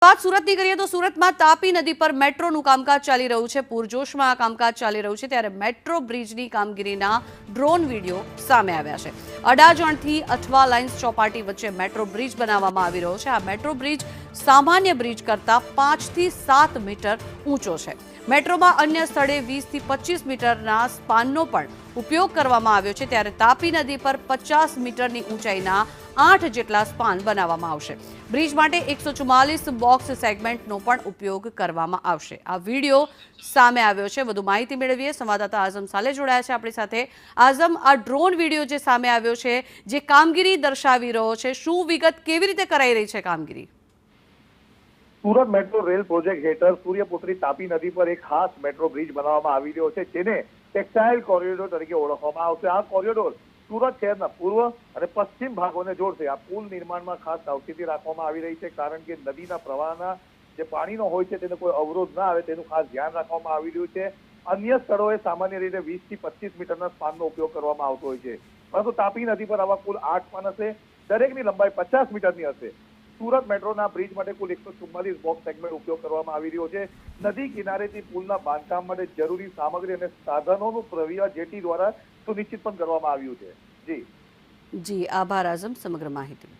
વાત સુરતની કરીએ તો સુરતમાં તાપી નદી પર મેટ્રોનું કામકાજ ચાલી રહ્યું છે। પૂરજોશમાં આ કામકાજ ચાલી રહ્યું છે ત્યારે મેટ્રો બ્રિજની કામગીરીના ડ્રોન વિડીયો સામે આવ્યા છે। અડાજણથી અઠવા લાઇન્સ ચોપાટી વચ્ચે મેટ્રો બ્રિજ બનાવવામાં આવી રહ્યો છે। આ મેટ્રો બ્રિજ સામાન્ય બ્રિજ કરતાં 5 થી 7 મીટર ઊંચો છે। મેટ્રોમાં અન્ય સ્થળે 20 થી 25 મીટરના સ્પાનનો પણ ઉપયોગ કરવામાં આવ્યો છે ત્યારે તાપી નદી પર 50 મીટરની ઊંચાઈના 8 જેટલા સ્પાન બનાવવામાં આવશે। બ્રિજ માટે 144 બોક્સ સેગમેન્ટનો પણ ઉપયોગ કરવામાં આવશે। આ વિડીયો સામે આવ્યો છે। વધુ માહિતી મેળવીએ સંવાદદાતા આઝમ સાલે જોડાયા છે આપણી સાથે। આઝમ, આ ડ્રોન વિડીયો જે સામે આવ્યો છે, જે કામગીરી દર્શાવી રહ્યો છે, શું વિગત કેવી રીતે કરાઈ રહી છે કામગીરી? સુરત મેટ્રો રેલ પ્રોજેક્ટ હેઠળ સૂર્યપુત્રી તાપી નદી પર એક ખાસ મેટ્રો બ્રિજ બનાવવામાં આવી રહ્યો છે, જેને ટેક્સટાઇલ કોરિડોર તરીકે ઓળખવામાં આવશે। આ કોરિડોર સુરત શહેરના પૂર્વ અને પશ્ચિમ ભાગોને જોડશે। આ પુલ નિર્માણમાં ખાસ સાવચેતી રાખવામાં આવી રહી છે, કારણ કે નદીના પ્રવાહના જે પાણીનો હોય છે તેને કોઈ અવરોધ ના આવે તેનું ખાસ ધ્યાન રાખવામાં આવી રહ્યું છે। અન્ય સ્થળોએ સામાન્ય રીતે 20 થી 25 મીટરના સ્પાનનો ઉપયોગ કરવામાં આવતો હોય છે, પરંતુ તાપી નદી પર આવા કુલ 8 સ્પાન હશે, દરેકની લંબાઈ 50 મીટરની હશે। સુરત મેટ્રોના બ્રિજ માટે કુલ 144 બોક્સ સેગમેન્ટ ઉપયોગ કરવામાં આવી રહ્યો છે। નદી કિનારેથી પુલના બાંધકામ માટે જરૂરી સામગ્રી અને સાધનોનું પ્રક્રિયા જેટી દ્વારા સુનિશ્ચિત પણ કરવામાં આવ્યું છે। જી જી, આભાર આઝમ સમગ્ર માહિતી।